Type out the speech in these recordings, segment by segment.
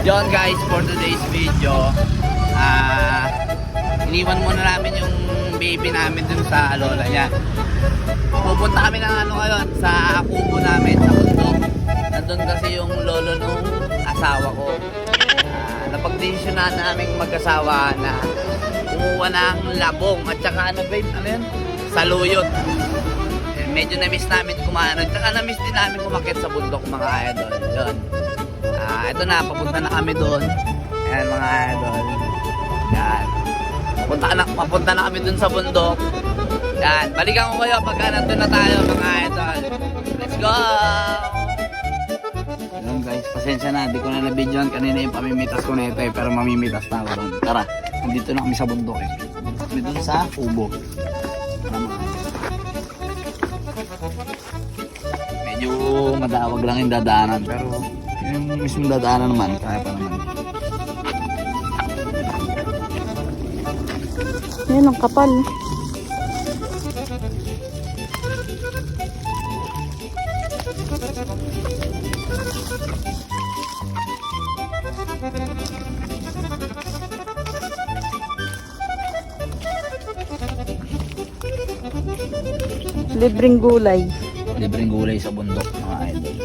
Yun guys, for today's video, iniwan muna namin yung baby namin dun sa lola niya. Pupunta kami ng ngayon sa kubo namin sa bundok. Nandun kasi yung lolo nung asawa ko. Napagdesisyonan namin mag-asawa na kumuha ng labong at saka ano yun? Saluyot. Medyo na-miss namin kumain. At saka na-miss din namin kumakit sa bundok mga idol. Yun. Ito na, papunta na kami doon. Ayan mga idol. Yan. Papunta na kami doon sa bundok. Yan. Balikan ko kayo pagka nandun na tayo mga idol. Let's go! Yan guys, pasensya na. Hindi ko na na-videoan kanina yung pamimitas ko na ito pero mamimitas na ako doon. Tara, nandito na kami sa bundok eh. Kami doon sa kubo. Medyo madawag lang yung dadaanan pero yung mismong dadaanan naman kaya pa naman. Yan ang kapal. Libreng gulay. Libreng gulay sa bundok mga idol.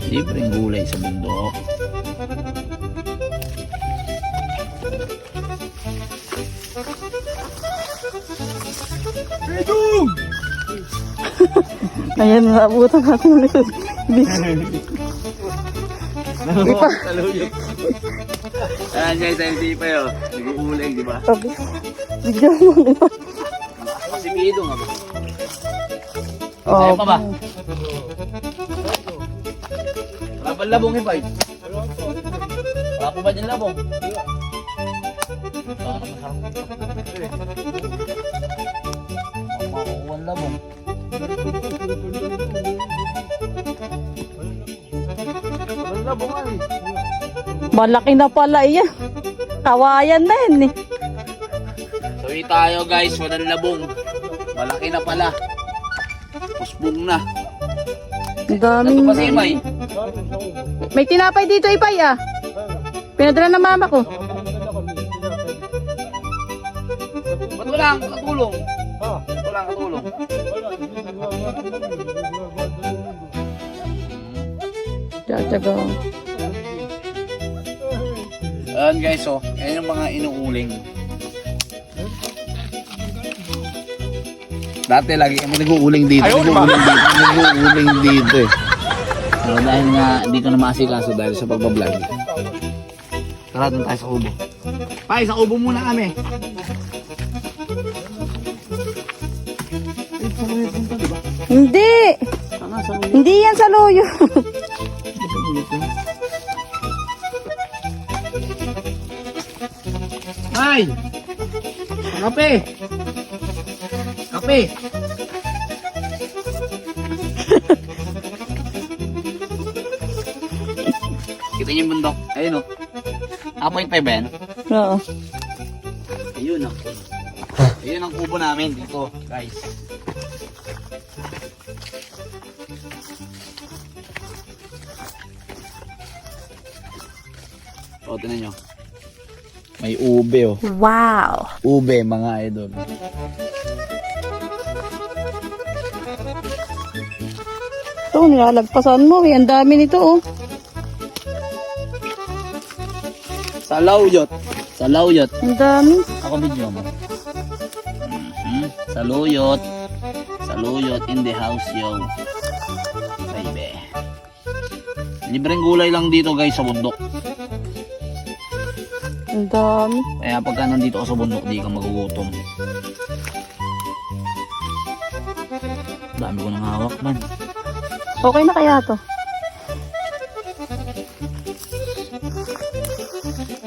Libreng gulay sa bundok. Ayan, naabutan natin ng likod. Ipa. Ayan guys, hindi pa yun. Nag-uuling, di ba? Sabi. Bigyan mo ng ipa. Kasi pido nga ba? Oh. Ayaw pa ba? Wala pa labong ipay? Wala pa ba dyan labong? Makukuha labong. Wala labong nga eh. Malaki na pala iyan. Kawayan na yan eh. Sawi tayo guys, walang labong. Malaki na pala. Pusbong na. Ang daming... Ito pa si Imay. May tinapay dito ipay ah. Pinadala ng mama ko. Ba't wala kang katulong? Wala kang katulong. Tsatsaga. Ayan guys, oh. Ayan yung mga inuuling. Dati lagi kami nag-uuling dito. Nag-uuling dito eh. So, dahil nga hindi ko na masikaso dahil sa pagbablog. Tara doon tayo sa kubo. Pai, sa kubo muna kami. Hindi! Hindi yan sa loyo. Ay! Kape! Kape! Kita niyo yung bundok. Ayun o. 1.5 ba yan? Oo. Ayun o. Ayun ang kubo namin dito, guys. O, tinan nyo. May ube oh. Wow! Ube mga idol. Ito, nilalagpasan mo eh. Ang dami nito oh. Saluyot. Saluyot. Ang dami. Ako video mo. Saluyot. Saluyot in the house yo. Baby. Libreng gulay lang dito guys sa bundok. Ang dami. Kaya pagka nandito ka sa bundok, di ka magugutom. Dami ko nang hawak man. Okay na kaya to?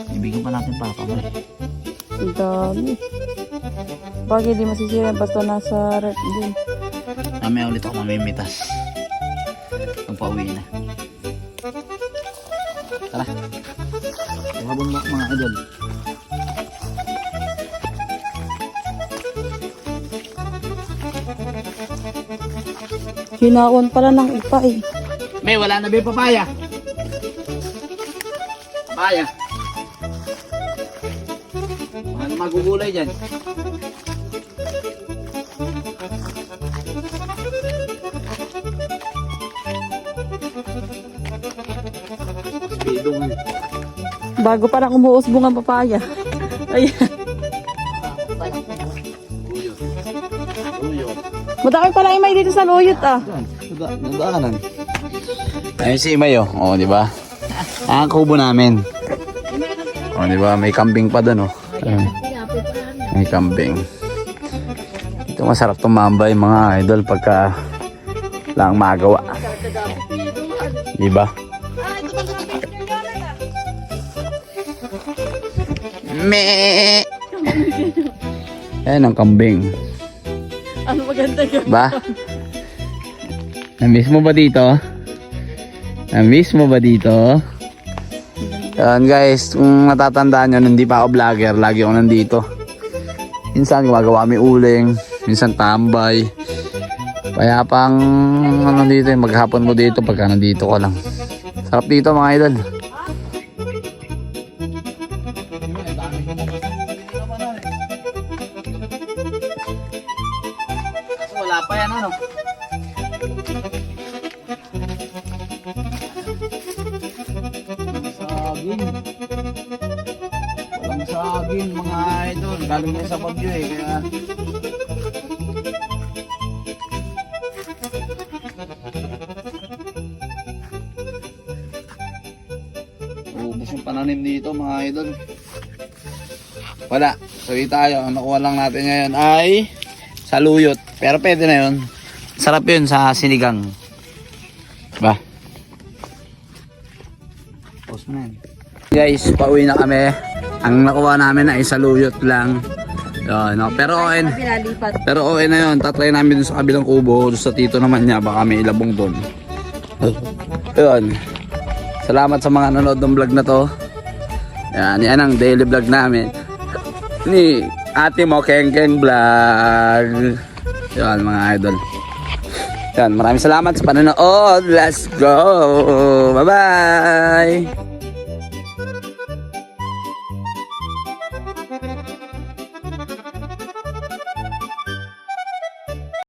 Ibigyan pa natin papa mo eh. Ang dami. Bakit di masisira basta nasa rep din. Mamaya ulit ako mamimitas. Pagpa-uwi na. Tara. Mga bundok mga idol. Hinaon pala ng ipa eh. May wala na ba yung papaya? papaya. Ano magugulay dyan? Speedong. Bago pa lang umuusbong ang papaya. Ayan. Luyot. Luyot. Madami pala imay dito sa luyot ah. Nadaanan. Ayun si Imay oh. Oh, di ba? Ang kubo namin. Oh, di ba? May kambing pa doon oh. Ayun. May kambing. Ito masarap tumambay mga idol pagka lang magawa. Di ba? Me. Ayan ang kambing. Ano maganda yun? Ba? Na-miss mo ba dito? Na-miss mo ba dito? Yan guys, kung natatandaan nyo, hindi pa ako vlogger, lagi ako nandito. Minsan gumagawa kami uling, minsan tambay. Kaya pang ano dito, maghapon mo dito pagka nandito ka lang. Sarap dito mga idol. Wala pa yan ano. Saging. Walang saging mga idol. Galing na sa Bagyo eh. Kaya... ubos yung pananim dito mga idol. Wala. Sabi tayo. Ang nakuha lang natin ngayon ay saluyot. Pero pwede na yun. Sarap yun sa sinigang. Ba? Pause mo na yan. Guys, pauwi na kami. Ang nakuha namin ay saluyot lang. Yun, no? Pero okay, pero okay na yun. Tatry namin dun sa kabilang kubo. Dun sa tito naman niya. Baka may ilabong dun. Yun. Salamat sa mga nanood ng vlog na to. Yan ang daily vlog namin. Ni ate mo Keng Keng Vlog. Yan mga idol. Yan, maraming salamat sa panonood. Let's go. Bye bye.